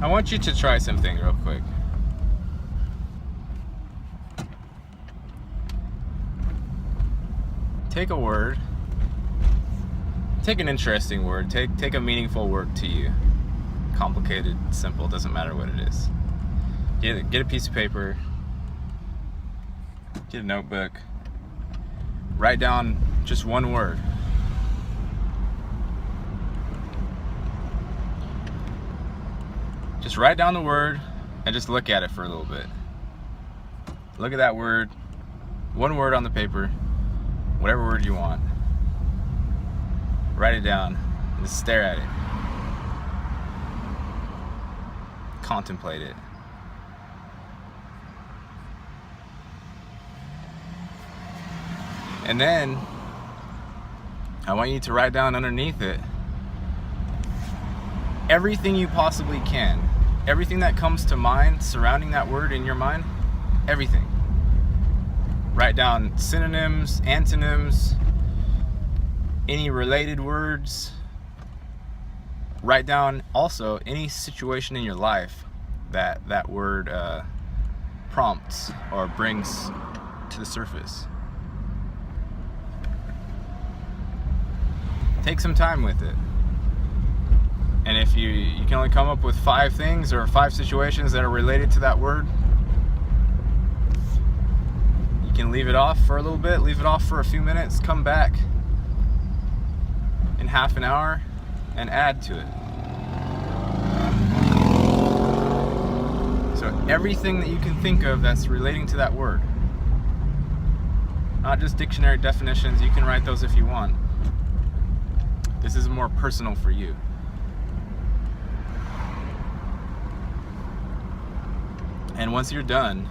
I want you to try something real quick. Take a word. Take an interesting word. Take a meaningful word to you. Complicated, simple, doesn't matter what it is. Get a piece of paper. Get a notebook. Write down just one word. Just write down the word and just look at it for a little bit. Look at that word. One word on the paper. Whatever word you want. Write it down and just stare at it. Contemplate it. And then I want you to write down underneath it everything you possibly can. Everything that comes to mind surrounding that word in your mind. Everything. Write down synonyms, antonyms, any related words. Write down also any situation in your life that word prompts or brings to the surface. Take some time with it. And if you can only come up with 5 things or 5 situations that are related to that word, you can leave it off for a little bit, leave it off for a few minutes, come back in half an hour and add to it. So everything that you can think of that's relating to that word. Not just dictionary definitions, you can write those if you want. This is more personal for you. And once you're done,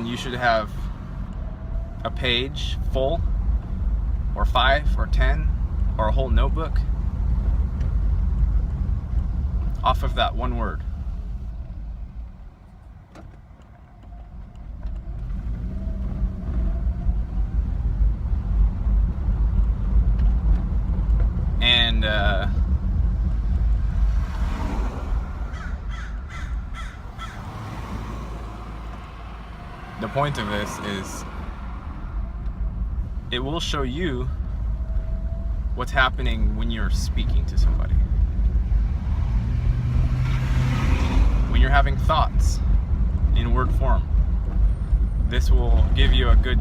you should have a page full, or 5 or 10, or a whole notebook off of that one word. And the point of this is it will show you what's happening when you're speaking to somebody. When you're having thoughts in word form, this will give you a good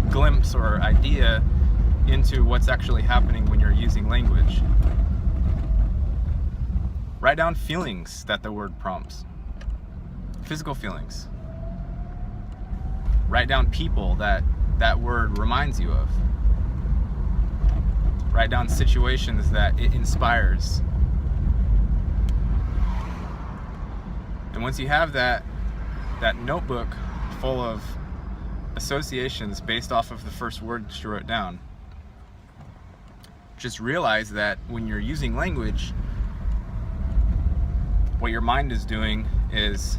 glimpse or idea into what's actually happening when you're using language. Write down feelings that the word prompts. Physical feelings. Write down people that word reminds you of. Write down situations that it inspires. And once you have that notebook full of associations based off of the first word that you wrote down, just realize that when you're using language, what your mind is doing is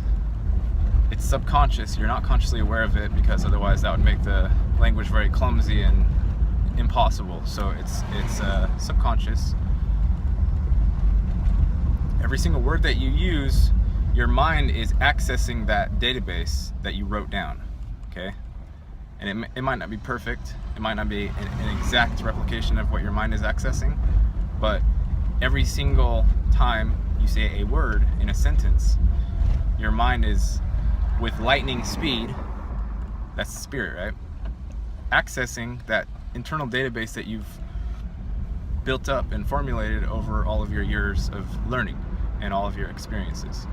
it's subconscious. You're not consciously aware of it, because otherwise that would make the language very clumsy and impossible. So it's subconscious. Every single word that you use, your mind is accessing that database that you wrote down. Okay? And it might not be perfect. It might not be an exact replication of what your mind is accessing, but every single time you say a word in a sentence, your mind is, with lightning speed, that's the spirit, right? Accessing that internal database that you've built up and formulated over all of your years of learning and all of your experiences.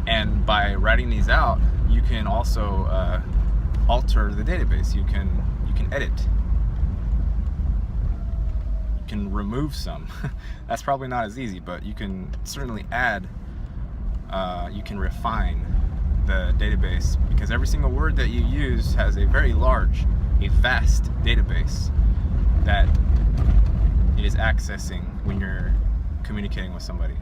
And by writing these out, you can also alter the database. You can edit. You can remove some. That's probably not as easy, but you can certainly add. You can refine the database, because every single word that you use has a very large, a vast database that it is accessing when you're communicating with somebody.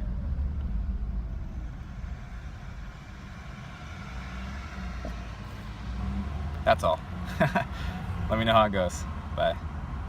That's all. Let me know how it goes. Bye.